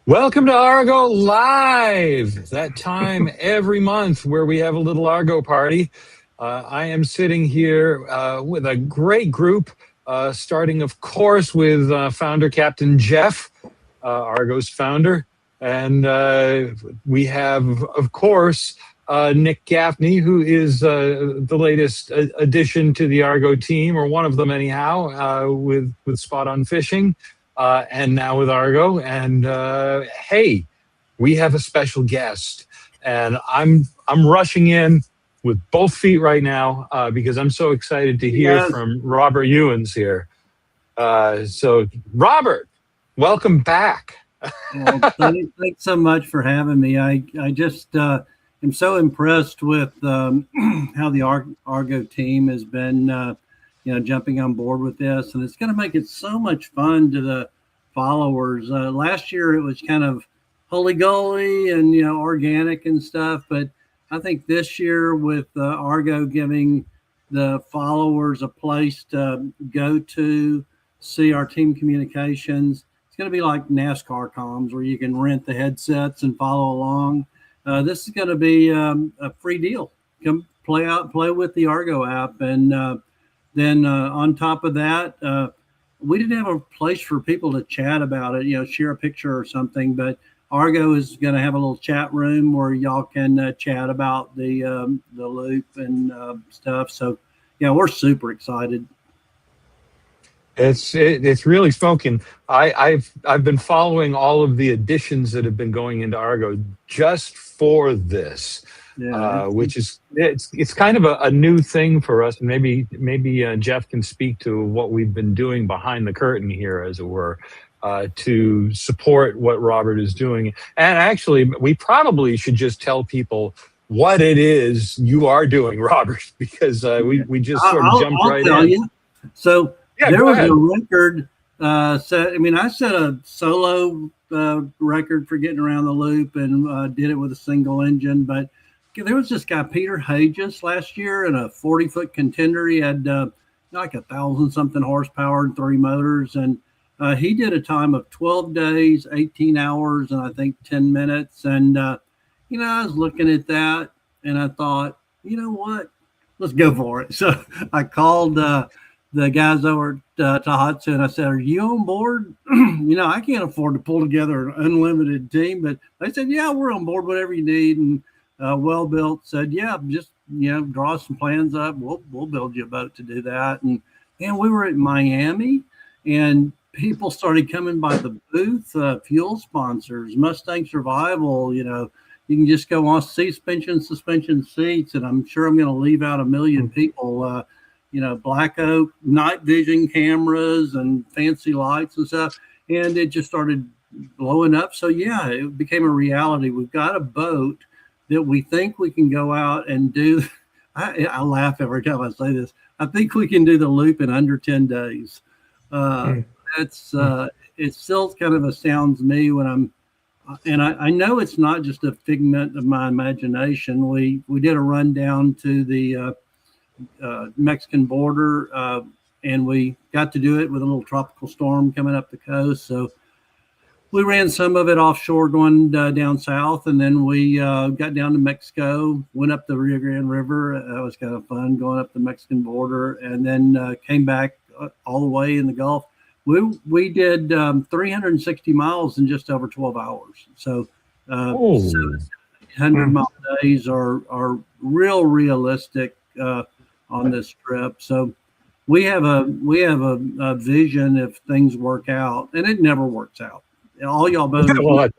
Welcome to Argo Live, that time every month where we have a little Argo party. I am sitting here with a great group, starting, of course, with founder Captain Jeff, Argo's founder. And we have, of course, Nick Gaffney, who is the latest addition to the Argo team, or one of them anyhow, with Spot on Fishing. And now with Argo. And hey, we have a special guest, and I'm rushing in with both feet right now because I'm so excited to hear Yes. from Robert Ewens here. So, Robert, welcome back. Well, thanks so much for having me. I just am so impressed with how the Argo team has been, jumping on board with this, and it's going to make it so much fun to the followers. Last year it was kind of holy goly and organic and stuff, but I think this year with Argo giving the followers a place to go to see our team communications. It's going to be like NASCAR comms where you can rent the headsets and follow along. This is going to be a free deal. Come play with the Argo app, and then on top of that, we didn't have a place for people to chat about it. Share a picture or something. But Argo is going to have a little chat room where y'all can chat about the loop and stuff. So yeah, we're super excited. It's really spoken. I've been following all of the additions that have been going into Argo just for this, Yeah, which is it's kind of a new thing for us. And maybe Jeff can speak to what we've been doing behind the curtain here, as it were, to support what Robert is doing. And actually, we probably should just tell people what it is you are doing, Robert, because we just sort of jumped I'll right tell in. you. So Yeah, there go was ahead. a record set. I mean, I set a solo record for getting around the loop and did it with a single engine. But there was this guy, Peter Hages, last year in a 40-foot contender. He had like 1,000 something horsepower and 3 motors. And he did a time of 12 days, 18 hours, and I think 10 minutes. And, I was looking at that and I thought, you know what? Let's go for it. So I called the guys over at Tahatsu and I said, "Are you on board?" I can't afford to pull together an unlimited team, but they said, "Yeah, we're on board, whatever you need." And Well Built said, "Yeah, just draw some plans up. We'll build you a boat to do that." And we were at Miami, and people started coming by the booth. Fuel sponsors, Mustang Survival. You can just go on suspension seats, and I'm sure I'm going to leave out a million people. Black Oak night vision cameras and fancy lights and stuff. And it just started blowing up. So yeah, it became a reality. We've got a boat that we think we can go out and do. I laugh every time I say this. I think we can do the loop in under 10 days. That's it still kind of astounds me when and I know it's not just a figment of my imagination. We did a run down to the Mexican border, and we got to do it with a little tropical storm coming up the coast. So we ran some of it offshore going down south, and then we got down to Mexico, went up the Rio Grande River. That was kind of fun going up the Mexican border, and then came back all the way in the Gulf. We did 360 miles in just over 12 hours. So Oh, 100-mile days are real realistic on this trip. So we have a vision if things work out, and it never works out. All y'all boaters, well, the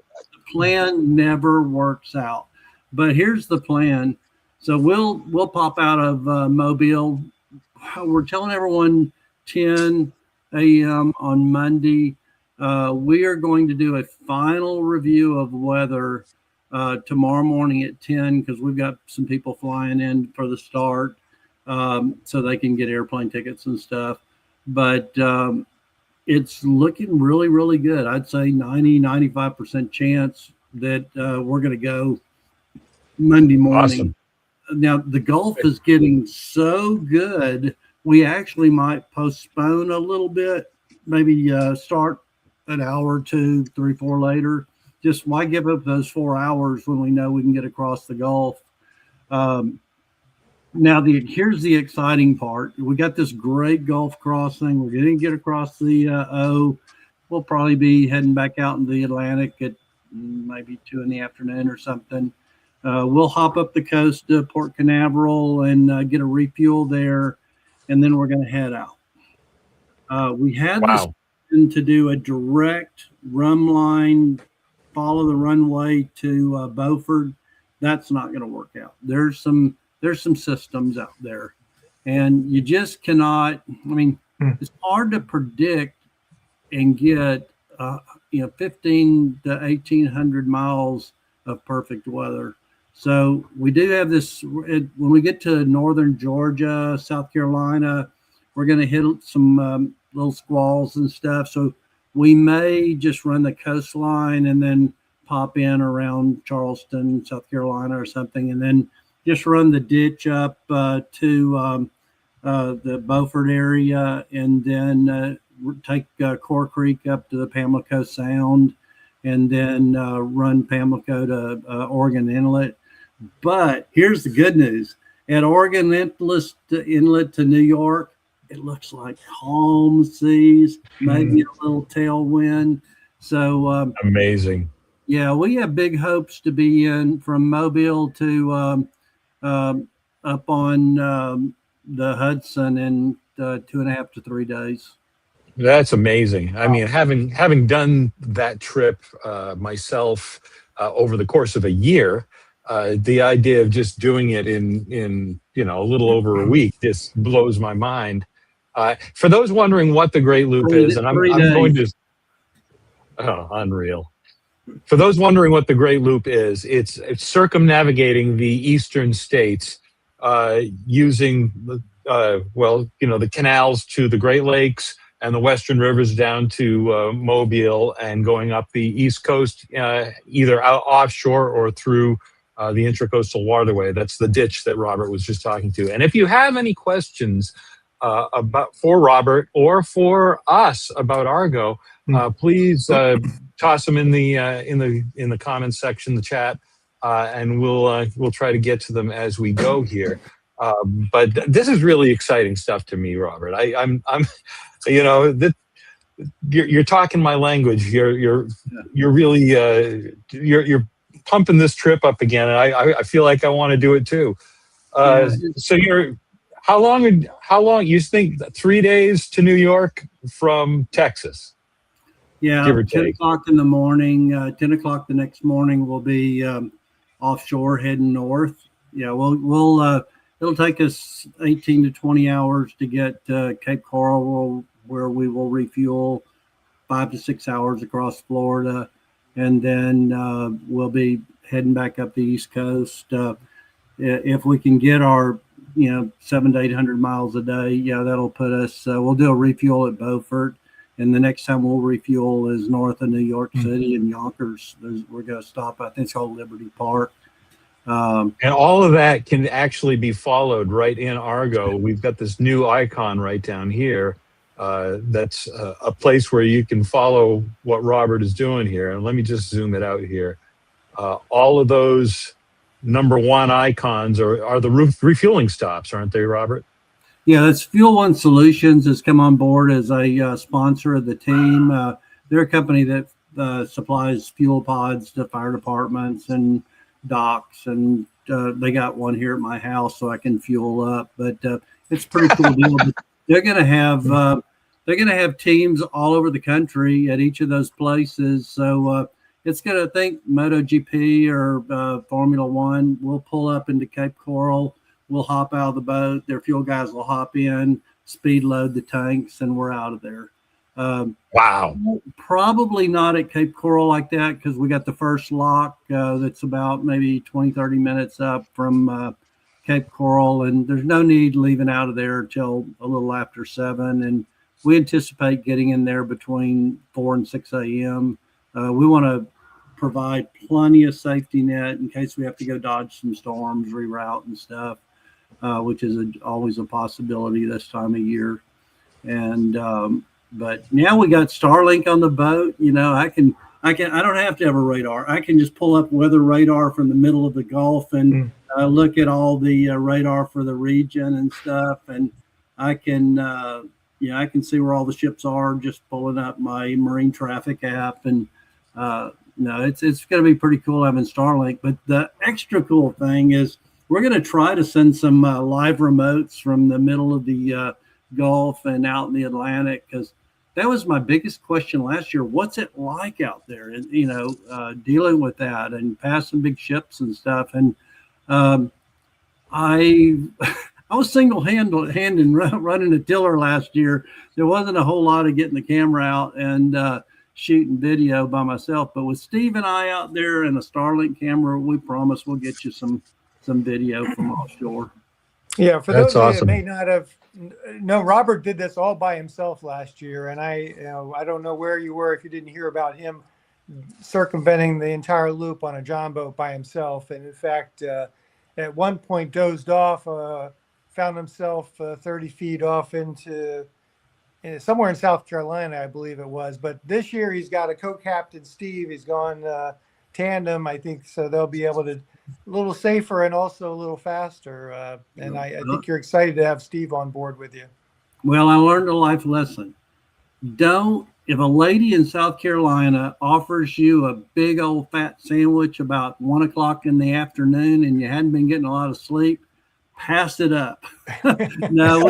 plan never works out. But here's the plan. So we'll pop out of Mobile. We're telling everyone 10 a.m. on Monday. We are going to do a final review of weather tomorrow morning at 10 because we've got some people flying in for the start. So they can get airplane tickets and stuff. But it's looking really, really good. I'd say 95% chance that we're going to go Monday morning. awesome. Now, the Gulf is getting so good, we actually might postpone a little bit, maybe start an hour, 2, 3, 4 later. just why give up those 4 hours when we know we can get across the Gulf? Um, Now, here's the exciting part. We got this great Gulf crossing. We're going to get across the O. We'll probably be heading back out in the Atlantic at maybe 2 in the afternoon or something. We'll hop up the coast to Port Canaveral and get a refuel there, and then we're going to head out. We had this Wow. to do a direct rum line, follow the runway to Beaufort. That's not going to work out. There's some systems out there, and you just cannot. I mean, it's hard to predict and get 15 to 1800 miles of perfect weather. So we do have this. When we get to northern Georgia, South Carolina, we're going to hit some little squalls and stuff. So we may just run the coastline and then pop in around Charleston, South Carolina, or something, and then just run the ditch up to the Beaufort area, and then take Core Creek up to the Pamlico Sound, and then run Pamlico to Oregon Inlet. But here's the good news. At Oregon Inlet to New York, it looks like calm seas, maybe a little tailwind. So Amazing. yeah, we have big hopes to be in from Mobile to up on the Hudson in 2.5 to 3 days. That's amazing. I mean, having done that trip myself over the course of a year, the idea of just doing it in a little over a week just blows my mind. For those wondering what the Great Loop is, and I'm going to, oh, unreal. For those wondering what the Great Loop is, it's circumnavigating the eastern states using the canals to the Great Lakes and the western rivers down to Mobile, and going up the east coast, either offshore or through the Intracoastal Waterway. That's the ditch that Robert was just talking to. And if you have any questions for Robert or for us about Argo, please toss them in the comments section, the chat, and we'll try to get to them as we go here. But this is really exciting stuff to me, Robert. I'm you're talking my language. You're really you're pumping this trip up again, and I feel like I want to do it too. So how long you think 3 days to New York from Texas? Yeah, 10 o'clock in the morning, 10 o'clock the next morning, we'll be offshore heading north. Yeah, it'll take us 18 to 20 hours to get Cape Coral, where we will refuel 5 to 6 hours across Florida. And then we'll be heading back up the East Coast. If we can get our 700 to 800 miles a day, yeah, that'll put us, we'll do a refuel at Beaufort. And the next time we'll refuel is north of New York City in Yonkers. We're going to stop, I think it's called Liberty Park. And all of that can actually be followed right in Argo. We've got this new icon right down here. That's a place where you can follow what Robert is doing here. And let me just zoom it out here. All of those number one icons are the refueling stops, aren't they, Robert? Yeah, that's Fuel One Solutions has come on board as a sponsor of the team. They're a company that supplies fuel pods to fire departments and docks, and they got one here at my house so I can fuel up. But it's a pretty cool deal. But they're going to have teams all over the country at each of those places. So it's going to think MotoGP or Formula One. We'll pull up into Cape Coral. We'll hop out of the boat. Their fuel guys will hop in, speed load the tanks, and we're out of there. Wow. Probably not at Cape Coral like that, because we got the first lock that's about maybe 20, 30 minutes up from Cape Coral, and there's no need leaving out of there until a little after 7. And we anticipate getting in there between 4 and 6 a.m. We want to provide plenty of safety net in case we have to go dodge some storms, reroute and stuff, which is always a possibility this time of year. And but now we got Starlink on the boat. I can I don't have to have a radar. I can just pull up weather radar from the middle of the Gulf and look at all the radar for the region and stuff. And I can, I can see where all the ships are just pulling up my marine traffic app. And no, it's going to be pretty cool having Starlink. But the extra cool thing is we're going to try to send some live remotes from the middle of the Gulf and out in the Atlantic, because that was my biggest question last year. What's it like out there? And, dealing with that and passing big ships and stuff. And I I was single-handed running a tiller last year. There wasn't a whole lot of getting the camera out and shooting video by myself. But with Steve and I out there and a Starlink camera, we promise we'll get you some video from offshore. Yeah, for That's those of you awesome. that may not have no, Robert did this all by himself last year, and I don't know where you were if you didn't hear about him circumventing the entire loop on a John boat by himself. And in fact, at one point dozed off, found himself 30 feet off into somewhere in South Carolina, I believe it was. But this year he's got a co-captain, Steve. He's gone tandem, I think, so they'll be able to a little safer and also a little faster. And I think you're excited to have Steve on board with you. Well, I learned a life lesson. If a lady in South Carolina offers you a big old fat sandwich about 1 o'clock in the afternoon and you hadn't been getting a lot of sleep, pass it up. No,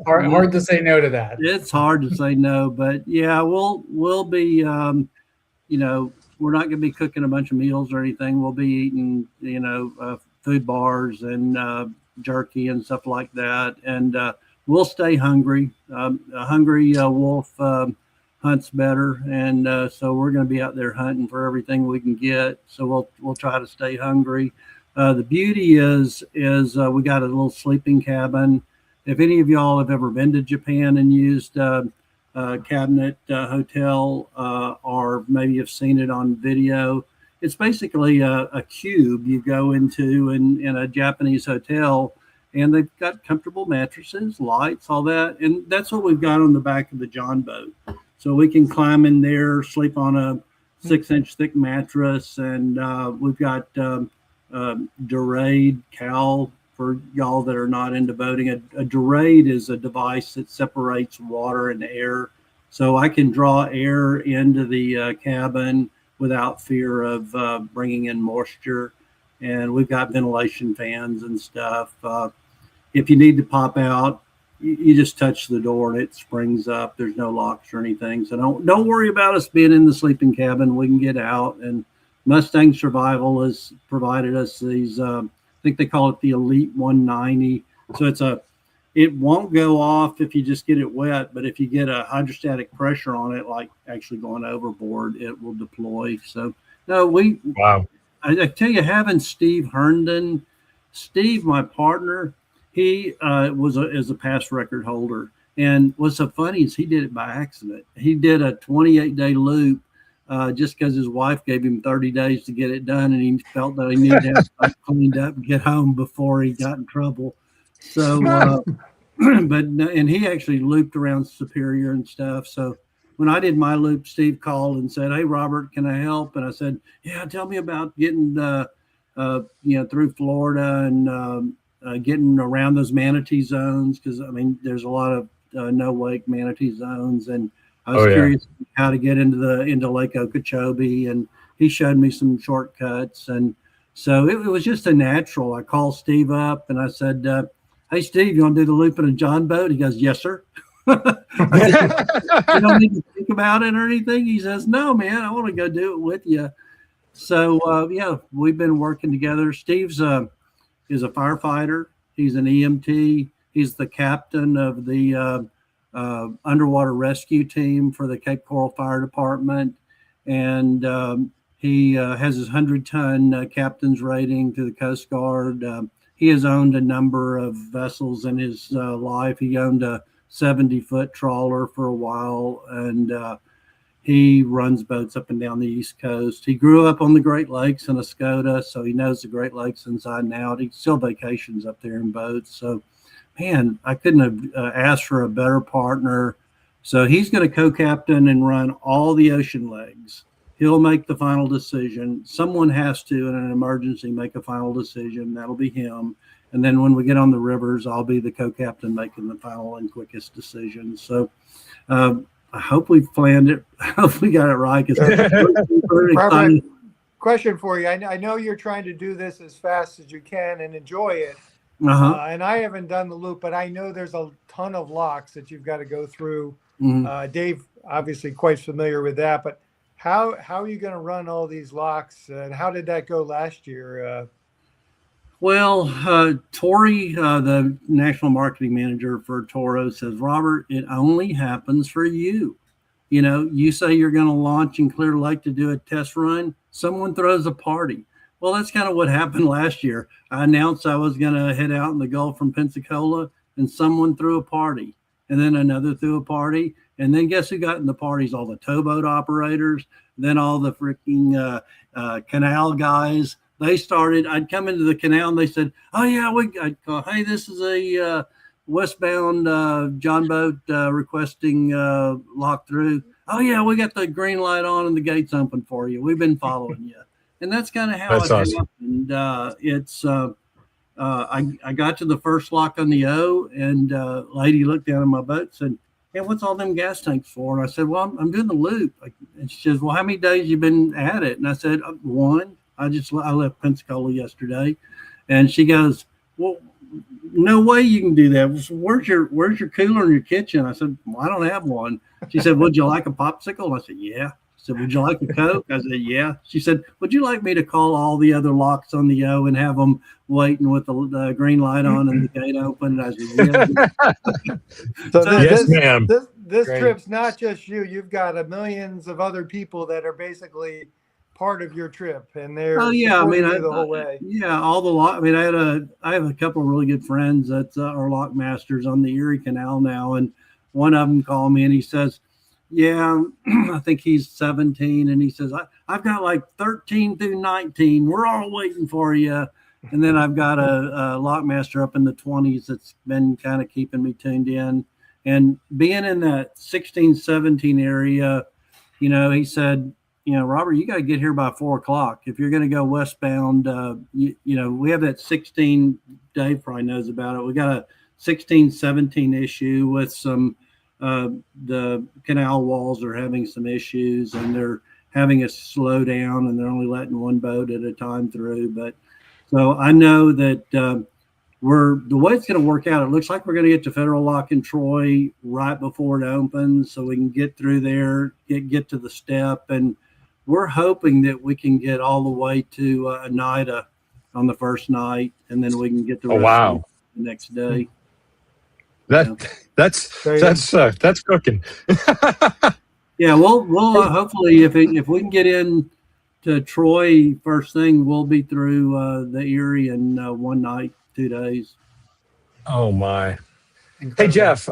hard to say no to that. It's hard to say no, but yeah, we'll be, we're not going to be cooking a bunch of meals or anything. We'll be eating, food bars and jerky and stuff like that. And we'll stay hungry. A hungry wolf hunts better. And so we're going to be out there hunting for everything we can get. So we'll try to stay hungry. The beauty is we got a little sleeping cabin. If any of y'all have ever been to Japan and used Cabinet Hotel, or maybe you've seen it on video, it's basically a cube you go into in a Japanese hotel, and they've got comfortable mattresses, lights, all that. And that's what we've got on the back of the John boat. So we can climb in there, sleep on a 6-inch thick mattress, and we've got Durade cowl. For y'all that are not into boating, a Durade is a device that separates water and air. So I can draw air into the cabin without fear of bringing in moisture. And we've got ventilation fans and stuff. If you need to pop out, you just touch the door and it springs up. There's no locks or anything. So don't worry about us being in the sleeping cabin. We can get out. And Mustang Survival has provided us these I think they call it the Elite 190. So it won't go off if you just get it wet, but if you get a hydrostatic pressure on it, like actually going overboard, it will deploy. So no, wow. I tell you, having Steve Herndon, Steve, my partner, he is a past record holder. And what's so funny is he did it by accident. He did a 28-day loop just because his wife gave him 30 days to get it done, and he felt that he needed to have stuff cleaned up and get home before he got in trouble. So, and he actually looped around Superior and stuff. So when I did my loop, Steve called and said, "Hey, Robert, can I help?" And I said, "Yeah, tell me about getting through Florida and getting around those manatee zones, because I mean, there's a lot of no wake manatee zones." And I was curious how to get into Lake Okeechobee, and he showed me some shortcuts. And so it was just a natural. I called Steve up and I said, "Hey, Steve, you want to do the loop in a John boat?" He goes, "Yes, sir." You don't need to think about it or anything. He says, "No, man, I want to go do it with you." So we've been working together. Steve's is a firefighter. He's an EMT. He's the captain of the underwater rescue team for the Cape Coral Fire Department, and he has his 100-ton captain's rating to the Coast Guard. He has owned a number of vessels in his life. He owned a 70-foot trawler for a while, and he runs boats up and down the East Coast. He grew up on the Great Lakes in Escoda, so he knows the Great Lakes inside and out. He still vacations up there in boats. So man, I couldn't have asked for a better partner. So he's going to co-captain and run all the ocean legs. He'll make the final decision. Someone has to, in an emergency, make a final decision. That'll be him. And then when we get on the rivers, I'll be the co-captain making the final and quickest decision. So I hope we planned it. I hope we got it right. Robert, question for you. I know you're trying to do this as fast as you can and enjoy it. And I haven't done the loop, but I know there's a ton of locks that you've got to go through. Dave, obviously quite familiar with that, but how are you going to run all these locks, and how did that go last year? Well, Tori, the national marketing manager for Toro, says, Robert, it only happens for you. You know, you say you're going to launch in Clear Lake to do a test run, someone throws a party. Well, that's kind of what happened last year. I announced I was going to head out in the Gulf from Pensacola, and someone threw a party, and then another threw a party. And then guess who got in the parties? All the towboat operators, then all the freaking canal guys. They started, I'd come into the canal and they said, oh yeah, I'd call, hey, this is a westbound John boat requesting lock through. Oh yeah, we got the green light on and the gate's open for you. We've been following you. And that's kind of how happened. I got to the first lock on the O, and a lady looked down at my boat and said, hey, what's all them gas tanks for? And I said, well, I'm doing the loop. And she says, well, how many days you been at it? And I said, one. I left Pensacola yesterday. And she goes, well, no way you can do that. So where's your cooler in your kitchen? I said, well, I don't have one. She said, would you like a popsicle? I said, yeah. She said, would you like a Coke? I said, yeah. She said, would you like me to call all the other locks on the O and have them waiting with the green light on and the gate open? And I said, yeah. So yes, ma'am. This trip's not just you. You've got millions of other people that are basically part of your trip, and they're the whole way. Yeah, all the lock. I mean, I have a couple of really good friends that are lock masters on the Erie Canal now, and one of them called me and he says, yeah, I think he's 17, and he says, I've got like 13 through 19. We're all waiting for you. And then I've got a lock master up in the 20s that's been kind of keeping me tuned in. And being in that 16, 17 area, you know, he said, you know, Robert, you got to get here by 4 o'clock. If you're going to go westbound, you know, we have that 16, Dave probably knows about it. We got a 16, 17 issue with some, the canal walls are having some issues, and they're having us slow down, and they're only letting one boat at a time through. But so I know that the way it's going to work out, it looks like we're going to get to Federal Lock in Troy right before it opens, so we can get through there, get to the step, and we're hoping that we can get all the way to Oneida on the first night, and then we can get the rest the next day. That's cooking. Yeah, we'll hopefully if we can get in to Troy first thing, we'll be through the Erie in 1 night, 2 days. Oh my. Incredible. Hey, Jeff,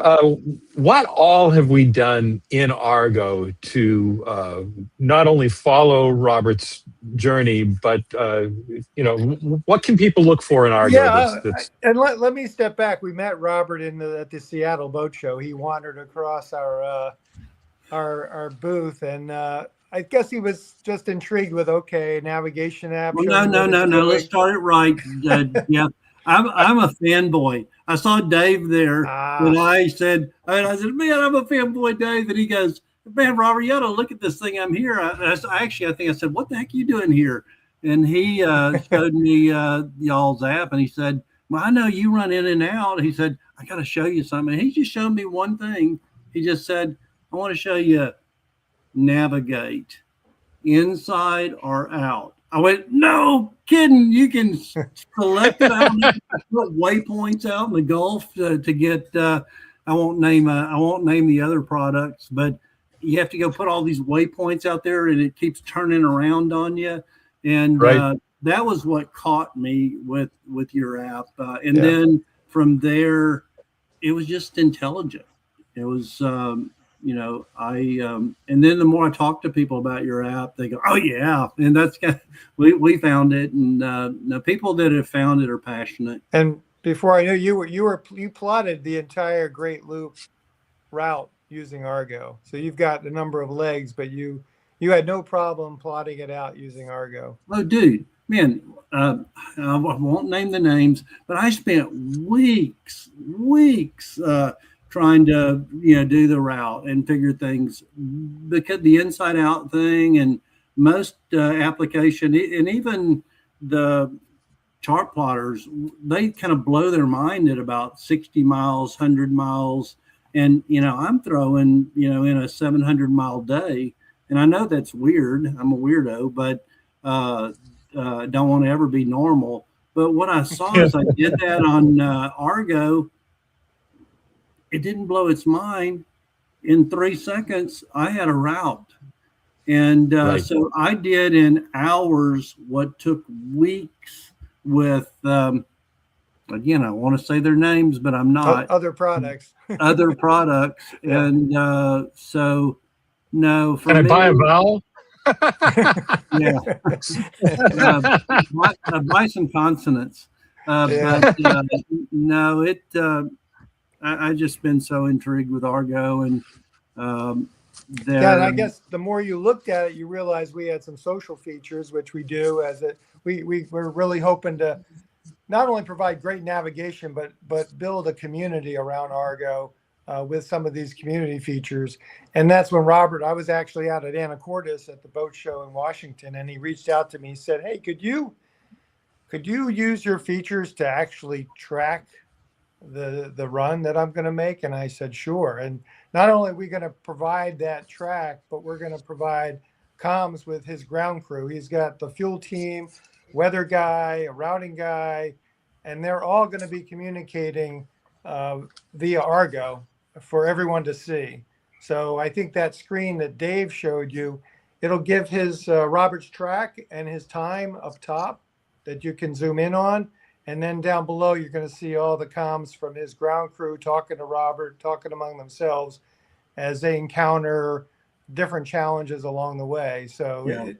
what all have we done in Argo to not only follow Robert's journey, but, you know, what can people look for in Argo? And let me step back. We met Robert at the Seattle Boat Show. He wandered across our booth, and I guess he was just intrigued with, navigation app. Well, no. Let's start it right. Yeah, I'm a fanboy. I saw Dave there, and I said, man, I'm a fanboy, Dave. And he goes, man, Robert, you ought to look at this thing. I'm here. I think I said, what the heck are you doing here? And he showed me y'all's app, and he said, well, I know you run in and out. He said, I got to show you something. And he just showed me one thing. He just said, I want to show you navigate inside or out. I went, no kidding. You can select it out, put waypoints out in the Gulf to get. I won't name the other products, but you have to go put all these waypoints out there, and it keeps turning around on you. And that was what caught me with your app. And then from there, it was just intelligent. It was. You know, and then the more I talk to people about your app, they go, oh yeah. And that's we found it. And the people that have found it are passionate. And before I knew you plotted the entire Great Loop route using Argo. So you've got a number of legs, but you You had no problem plotting it out using Argo. Oh, dude, man, I won't name the names, but I spent weeks trying to do the route and figure things, because the inside out thing and most application and even the chart plotters, they kind of blow their mind at about 60 miles, 100 miles. And, I'm throwing, in a 700-mile day. And I know that's weird. I'm a weirdo, but don't want to ever be normal. But what I saw as I did that on Argo, it didn't blow its mind. In 3 seconds, I had a route. And Right. so I did in hours what took weeks with, again, I want to say their names, but I'm not. Other products. Other products. Yeah. And so, no, for Can I me, buy a vowel? yeah, buy some consonants. Yeah. But no, I just been so intrigued with Argo, and Yeah, and I guess the more you looked at it, you realized we had some social features, which we do. We're really hoping to not only provide great navigation, but build a community around Argo with some of these community features. And that's when I was actually out at Anacortes at the boat show in Washington, and he reached out to me. He said, "Hey, could you use your features to actually track the run that I'm going to make?" And I said, "Sure." And not only are we going to provide that track, but we're going to provide comms with his ground crew. He's got the fuel team, weather guy, a routing guy, and they're all going to be communicating via Argo for everyone to see. So I think that screen that Dave showed you, it'll give his Robert's track and his time up top that you can zoom in on. And then down below, you're going to see all the comms from his ground crew talking to Robert, talking among themselves as they encounter different challenges along the way. So Yeah.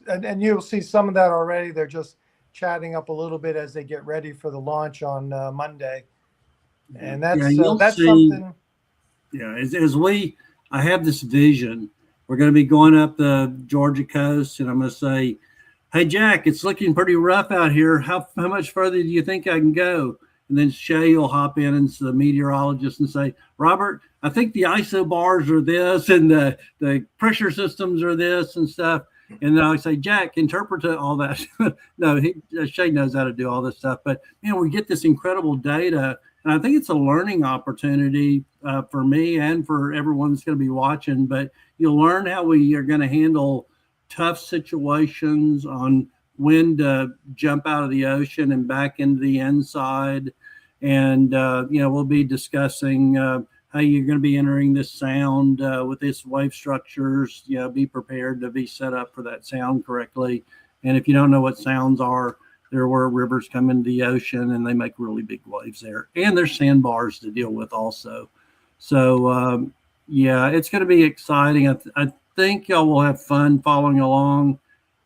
and you'll see some of that already. They're just chatting up a little bit as they get ready for the launch on Monday. And that's something. Yeah, I have this vision. We're going to be going up the Georgia coast, and I'm going to say, "Hey, Jack, it's looking pretty rough out here. How much further do you think I can go?" And then Shay will hop in and the meteorologist and say, "Robert, I think the isobars are this and the pressure systems are this and stuff." And then I say, "Jack, interpret all that." No, Shay knows how to do all this stuff. But, we get this incredible data. And I think it's a learning opportunity for me and for everyone that's going to be watching. But you'll learn how we are going to handle tough situations, on when to jump out of the ocean and back into the inside. And, we'll be discussing how you're going to be entering this sound with this wave structures. Be prepared to be set up for that sound correctly. And if you don't know what sounds are, there where rivers come into the ocean and they make really big waves there. And there's sandbars to deal with also. So, it's going to be exciting. I think y'all will have fun following along.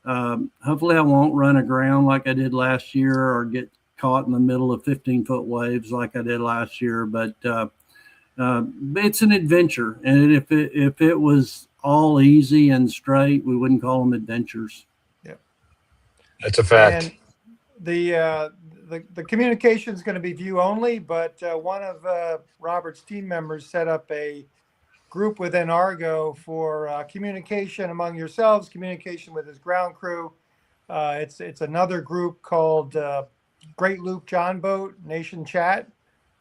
Hopefully I won't run aground like I did last year or get caught in the middle of 15-foot waves like I did last year. But it's an adventure. And if it was all easy and straight, we wouldn't call them adventures. Yeah, That's a fact. And the communication is going to be view only, but one of Robert's team members set up a group within Argo for communication among yourselves, communication with his ground crew. It's another group called Great Loop John Boat Nation Chat.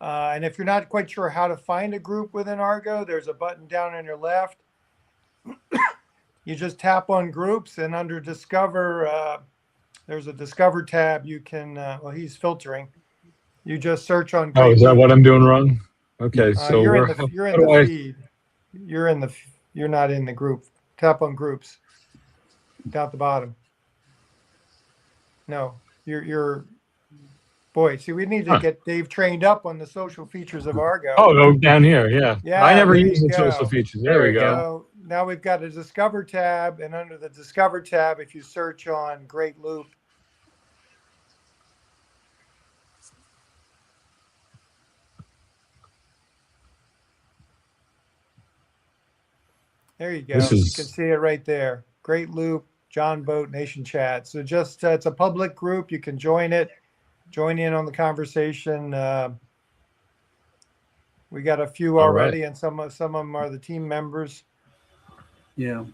And if you're not quite sure how to find a group within Argo, there's a button down on your left. You just tap on groups, and under Discover, there's a Discover tab. You can, he's filtering. You just search on. Oh, is that what I'm doing wrong? Okay, so you're in the feed. You're not in the group. Tap on groups. Down at the bottom. No, you're. Boy, see, we need to get Dave trained up on the social features of Argo. Oh, down here, yeah. Yeah, I never there use you the go. social features. There we go. So now we've got a Discover tab, and under the Discover tab, if you search on Great Loop, there you go. You can see it right there. great loop, John Boat Nation Chat. So just it's a public group. You can join it, join in on the conversation. We got a few All right. already, and some of them are the team members. Yeah.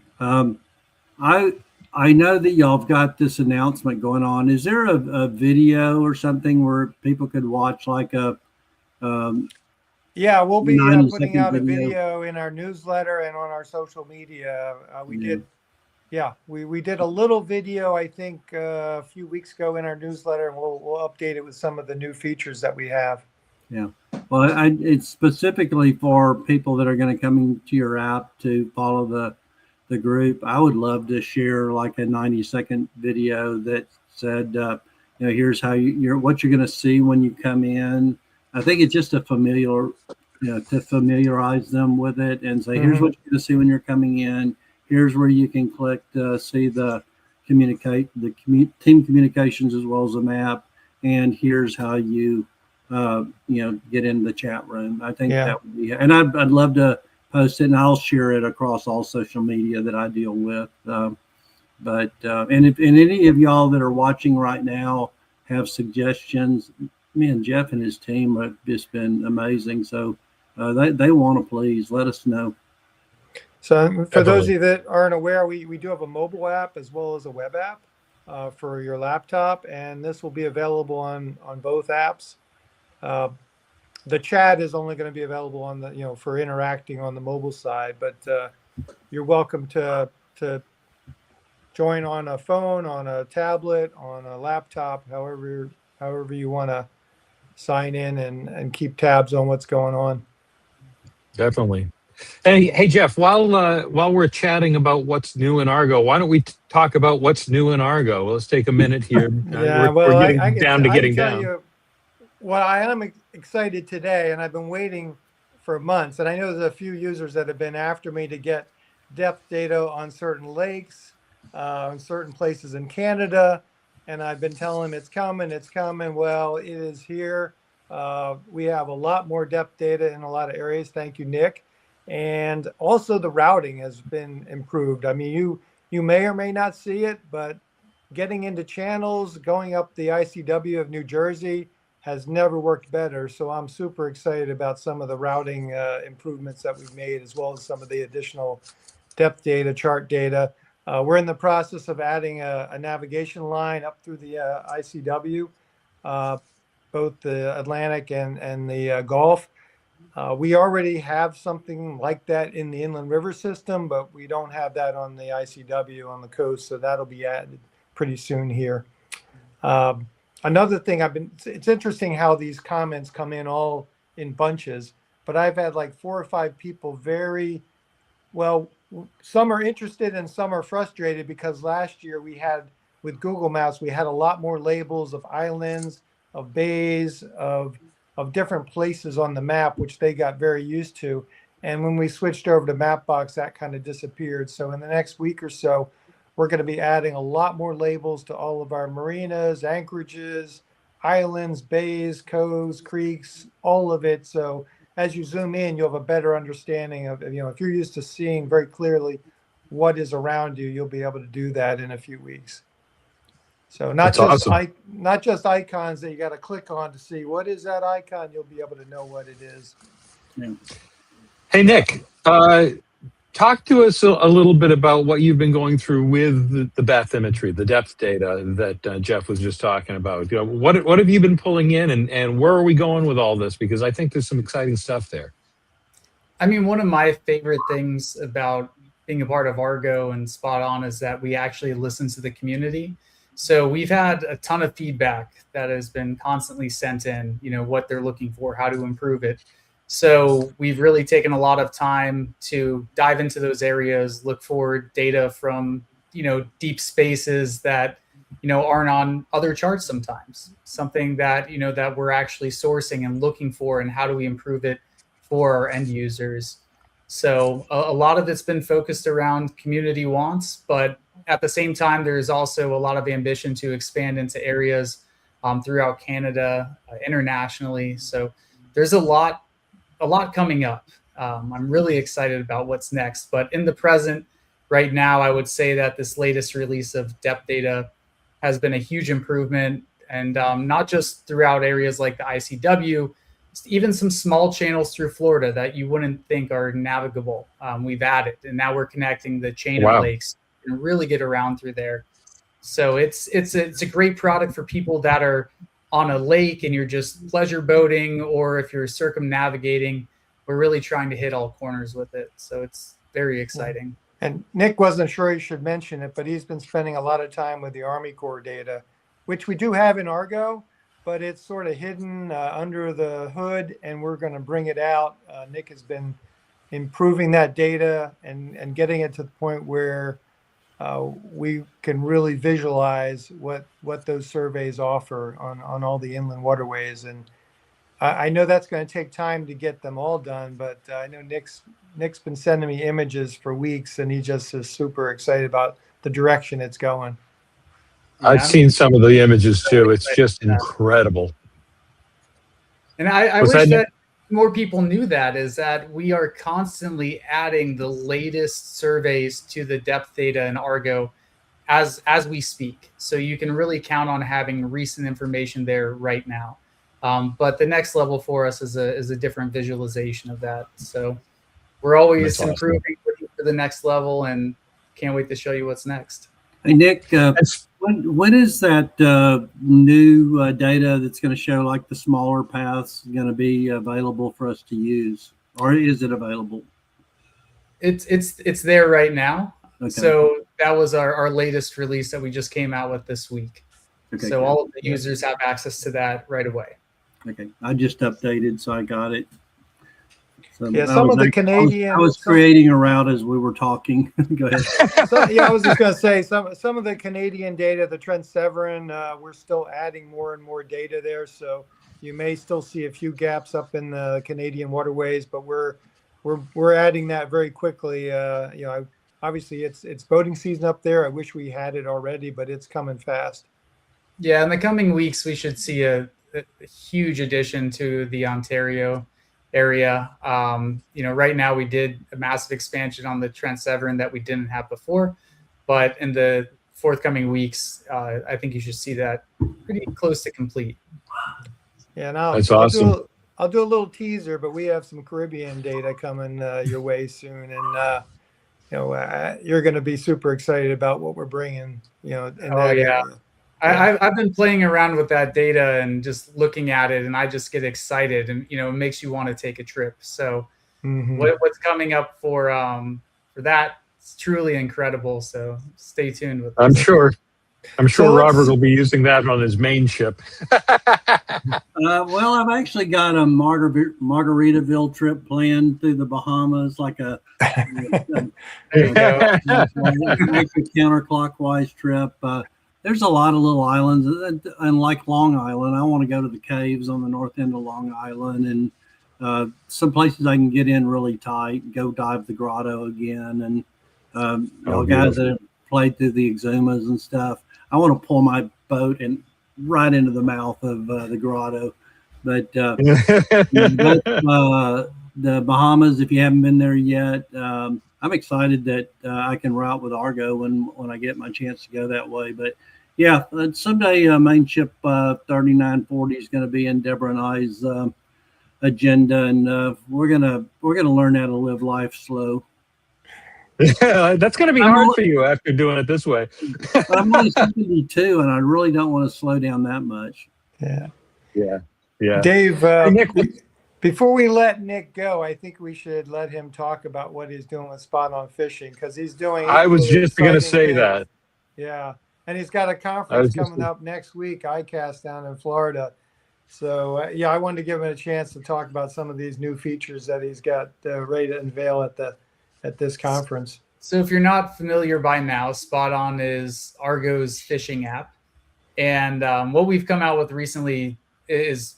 I know that y'all have got this announcement going on. Is there a video or something where people could watch like a Yeah, we'll be 90 putting second out a video? video in our newsletter and on our social media. We did a little video, I think, a few weeks ago in our newsletter, and we'll update it with some of the new features that we have. Yeah. Well, it's specifically for people that are going to come into your app to follow the group. I would love to share like a 90-second video that said, here's how what you're going to see when you come in. I think it's just to familiarize them with it and say, here's what you're going to see when you're coming in. Here's where you can click to see the team communications as well as the map. And here's how you, get in the chat room. I think that would be, and I'd love to post it, and I'll share it across all social media that I deal with. And if any of y'all that are watching right now have suggestions, man, Jeff and his team have just been amazing. So they want to please let us know. So for those of you that aren't aware, we do have a mobile app as well as a web app for your laptop, and this will be available on both apps. The chat is only going to be available on the, for interacting on the mobile side, but you're welcome to join on a phone, on a tablet, on a laptop, however you want to sign in and keep tabs on what's going on. Definitely. Hey, Jeff, while we're chatting about what's new in Argo, why don't we talk about what's new in Argo? Let's take a minute here. We're getting down to getting down. You what I am excited today, and I've been waiting for months, and I know there's a few users that have been after me to get depth data on certain lakes, in certain places in Canada, and I've been telling them it's coming. Well, it is here. We have a lot more depth data in a lot of areas. Thank you, Nick. And also the routing has been improved. I mean, you may or may not see it, but getting into channels, going up the ICW of New Jersey has never worked better. So I'm super excited about some of the routing improvements that we've made, as well as some of the additional depth data, chart data. We're in the process of adding a navigation line up through the ICW, both the Atlantic and the Gulf. We already have something like that in the inland river system, but we don't have that on the ICW on the coast. So that'll be added pretty soon here. Another thing it's interesting how these comments come in all in bunches, but I've had like 4 or 5 people some are interested and some are frustrated because last year with Google Maps, we had a lot more labels of islands, of bays, of different places on the map, which they got very used to. And when we switched over to Mapbox, that kind of disappeared. So in the next week or so, we're going to be adding a lot more labels to all of our marinas, anchorages, islands, bays, coves, creeks, all of it. So as you zoom in, you'll have a better understanding of, if you're used to seeing very clearly what is around you, you'll be able to do that in a few weeks. So not just icons that you got to click on to see what is that icon. You'll be able to know what it is. Yeah. Hey, Nick, talk to us a little bit about what you've been going through with the bathymetry, the depth data that Jeff was just talking about. What have you been pulling in, and where are we going with all this? Because I think there's some exciting stuff there. I mean, one of my favorite things about being a part of Argo and Spot On is that we actually listen to the community. So we've had a ton of feedback that has been constantly sent in, what they're looking for, how to improve it. So we've really taken a lot of time to dive into those areas, look for data from, deep spaces that, aren't on other charts sometimes, something that, that we're actually sourcing and looking for, and how do we improve it for our end users. So a lot of it's been focused around community wants, but at the same time, there's also a lot of ambition to expand into areas throughout Canada, internationally. So there's a lot coming up. I'm really excited about what's next. But in the present, right now, I would say that this latest release of depth data has been a huge improvement, and not just throughout areas like the ICW, even some small channels through Florida that you wouldn't think are navigable. We've added, and now we're connecting the chain of Wow. lakes and really get around through there. So it's a great product for people that are on a lake and you're just pleasure boating, or if you're circumnavigating. We're really trying to hit all corners with it. So it's very exciting. And Nick wasn't sure he should mention it, but he's been spending a lot of time with the Army Corps data, which we do have in Argo, but it's sort of hidden under the hood, and we're going to bring it out. Nick has been improving that data and getting it to the point where we can really visualize what those surveys offer on all the inland waterways. And I know that's going to take time to get them all done, but I know Nick's been sending me images for weeks, and he just is super excited about the direction it's going. I've seen some of the images too. It's just incredible. And I wish that more people knew that, is that we are constantly adding the latest surveys to the depth data in Argo as we speak. So you can really count on having recent information there right now. But the next level for us is a different visualization of that. So we're always improving for the next level, and can't wait to show you what's next. Hey, Nick, when is that new data that's going to show like the smaller paths going to be available for us to use, or is it available? It's there right now. Okay. So that was our latest release that we just came out with this week. Okay, so all of the users have access to that right away. Okay, I just updated, so I got it. So yeah, some of the Canadian. I was creating a route as we were talking. Go ahead. I was just going to say some of the Canadian data, the Trent Severn, we're still adding more and more data there. So you may still see a few gaps up in the Canadian waterways, but we're adding that very quickly. Obviously it's boating season up there. I wish we had it already, but it's coming fast. Yeah, in the coming weeks, we should see a huge addition to the Ontario area. Right now we did a massive expansion on the Trent Severn that we didn't have before, but in the forthcoming weeks, I think you should see that pretty close to complete. Yeah, now that's awesome. I'll do a little teaser, but we have some Caribbean data coming your way soon, and you're going to be super excited about what we're bringing. In that area. I've been playing around with that data and just looking at it, and I just get excited, and it makes you want to take a trip. So what's coming up for that is truly incredible. So stay tuned with this. I'm sure Robert will be using that on his main ship. Well, I've actually got a Margaritaville trip planned through the Bahamas, like a counterclockwise trip. There's a lot of little islands, and like Long Island, I want to go to the caves on the north end of Long Island, and some places I can get in really tight, go dive the grotto again, and guys that have played through the Exumas and stuff. I want to pull my boat and right into the mouth of the grotto. But the Bahamas, if you haven't been there yet, I'm excited that I can route with Argo when I get my chance to go that way. But yeah, someday main ship 3940 is going to be in Deborah and I's agenda, and we're gonna learn how to live life slow. That's going to be hard for you after doing it this way. I'm only 72, and I really don't want to slow down that much. Yeah. Dave, Nick, before we let Nick go, I think we should let him talk about what he's doing with Spot On Fishing, because he's doing. I was just going to say that. Yeah, and he's got a conference coming up next week, ICAST down in Florida. So I wanted to give him a chance to talk about some of these new features that he's got ready to unveil at this conference. So if you're not familiar by now, Spot On is Argo's fishing app. And what we've come out with recently is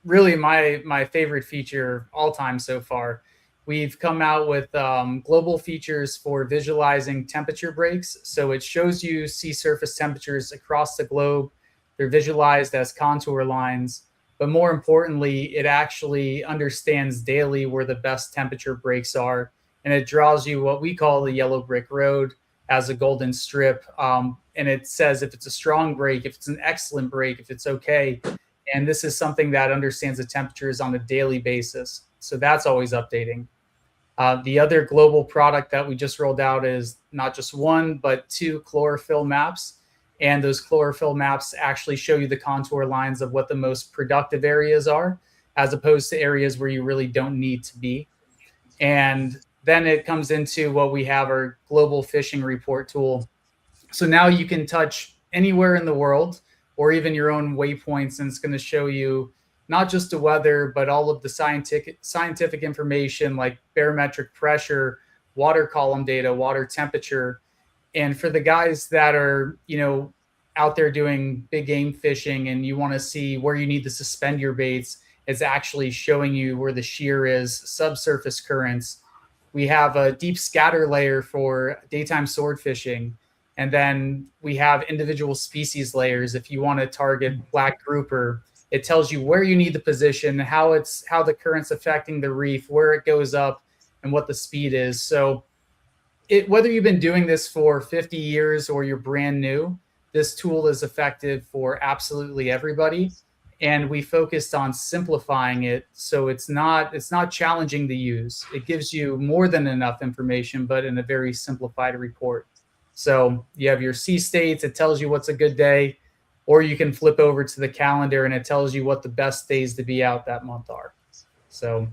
really my favorite feature all time so far. We've come out with global features for visualizing temperature breaks. So it shows you sea surface temperatures across the globe. They're visualized as contour lines. But more importantly, it actually understands daily where the best temperature breaks are and it draws you what we call the yellow brick road as a golden strip. And it says if it's a strong break, if it's an excellent break, if it's okay. And this is something that understands the temperatures on a daily basis. So that's always updating. The other global product that we just rolled out is not just one, but 2 chlorophyll maps. And those chlorophyll maps actually show you the contour lines of what the most productive areas are, as opposed to areas where you really don't need to be. And then it comes into what we have, our global fishing report tool. So now you can touch anywhere in the world or even your own waypoints, and it's going to show you not just the weather, but all of the scientific information like barometric pressure, water column data, water temperature. And for the guys that are, out there doing big game fishing and you want to see where you need to suspend your baits, it's actually showing you where the shear is, subsurface currents. We have a deep scatter layer for daytime sword fishing. And then we have individual species layers. If you want to target black grouper, it tells you where you need the position, how the current's affecting the reef, where it goes up, and what the speed is. So whether you've been doing this for 50 years or you're brand new, this tool is effective for absolutely everybody. And we focused on simplifying it so it's not challenging to use. It gives you more than enough information, but in a very simplified report. So you have your sea states, it tells you what's a good day, or you can flip over to the calendar and it tells you what the best days to be out that month are. So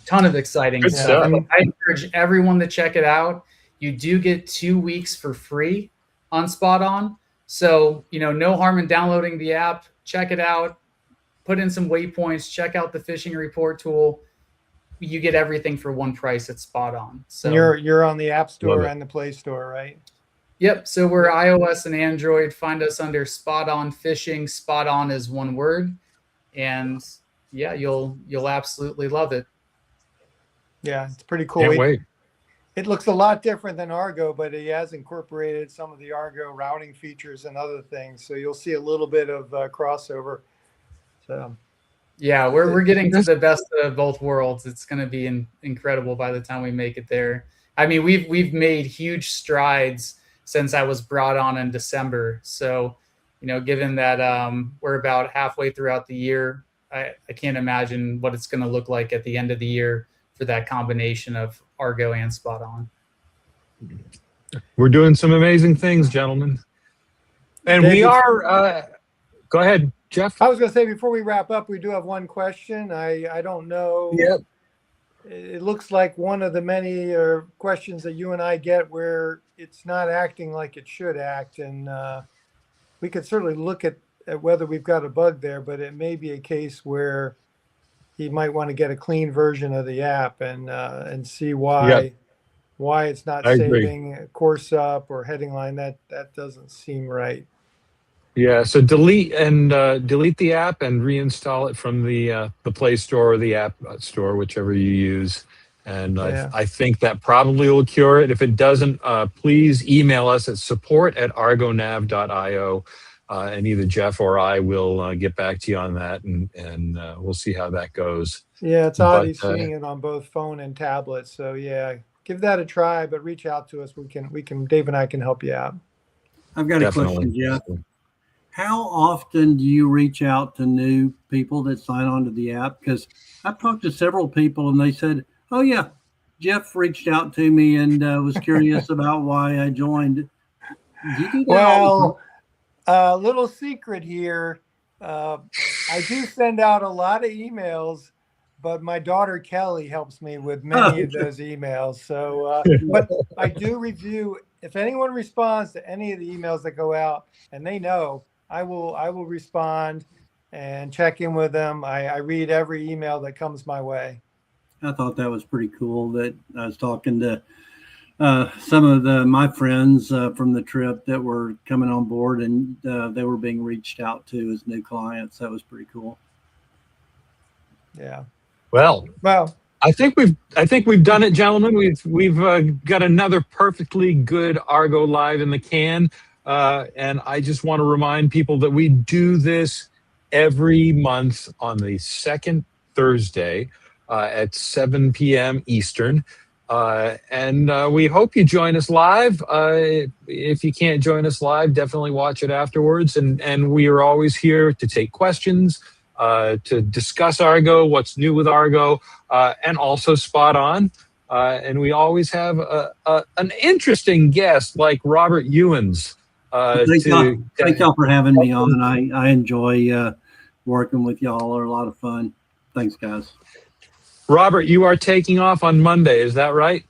ton of exciting Good stuff. stuff. I encourage everyone to check it out. You do get 2 weeks for free on Spot On. So, no harm in downloading the app. Check it out. Put in some waypoints. Check out the fishing report tool. You get everything for one price at Spot On. So you're on the App Store and the Play Store, right? Yep. So we're iOS and Android. Find us under Spot On Fishing. Spot On is one word. And yeah, you'll absolutely love it. Yeah, it's pretty cool. Can't wait. It looks a lot different than Argo, but he has incorporated some of the Argo routing features and other things. So you'll see a little bit of crossover. So yeah, we're getting to the best of both worlds. It's going to be incredible by the time we make it there. I mean, we've made huge strides since I was brought on in December. So, given that we're about halfway throughout the year, I can't imagine what it's going to look like at the end of the year for that combination of Argo and Spot On. We're doing some amazing things, gentlemen. And we are, go ahead, Jeff. I was going to say, before we wrap up, we do have one question. I don't know. Yep. It looks like one of the many questions that you and I get where it's not acting like it should act. And we could certainly look at whether we've got a bug there, but it may be a case where you might want to get a clean version of the app and see why it's not saving course up or heading line. That doesn't seem right. Yeah, so delete the app and reinstall it from the Play Store or the App Store, whichever you use. And I think that probably will cure it. If it doesn't, please email us at support@argonav.io, and either Jeff or I will get back to you on that, and we'll see how that goes. Yeah, it's odd seeing it on both phone and tablet. So yeah, give that a try, but reach out to us. We can Dave and I can help you out. I've got a question, Jeff. How often do you reach out to new people that sign on to the app? Because I've talked to several people and they said, oh yeah, Jeff reached out to me and was curious about why I joined. Do you do that? Well, a little secret here. I do send out a lot of emails, but my daughter Kelly helps me with many of those emails. So, but I do review. If anyone responds to any of the emails that go out, and they know, I will respond and check in with them. I read every email that comes my way. I thought that was pretty cool. That I was talking to some of my friends from the trip that were coming on board, and they were being reached out to as new clients. That was pretty cool. Yeah. Well, I think we've done it, gentlemen. We've got another perfectly good Argo Live in the can. And I just want to remind people that we do this every month on the second Thursday at 7 p.m. Eastern. And we hope you join us live. If you can't join us live, definitely watch it afterwards. And we are always here to take questions, to discuss Argo, what's new with Argo, and also Spot On. And we always have an interesting guest like Robert Ewens. Thank y'all for having me on. I enjoy working with y'all. They're a lot of fun. Thanks, guys. Robert, you are taking off on Monday. Is that right?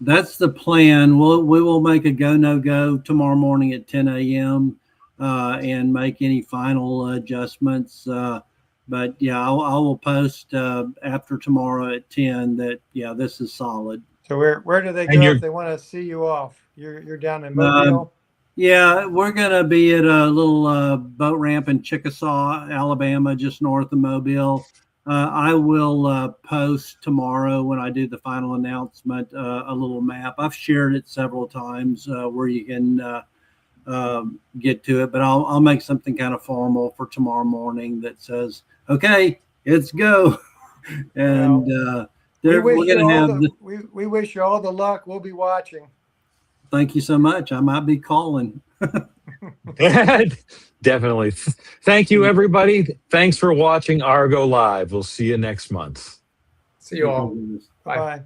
That's the plan. We will make a go no go tomorrow morning at 10 a.m. And make any final adjustments. But yeah, I will post after tomorrow at 10 that this is solid. So where do they go if they want to see you off? You're down in Mobile. Yeah, we're gonna be at a little boat ramp in Chickasaw, Alabama, just north of Mobile. I will post tomorrow when I do the final announcement a little map. I've shared it several times where you can get to it, but I'll make something kind of formal for tomorrow morning that says, "Okay, it's go." And we we're going to have. We wish you all the luck. We'll be watching. Thank you so much. I might be calling. Definitely. Thank you, everybody. Thanks for watching Argo Live. We'll see you next month. See you all. Bye.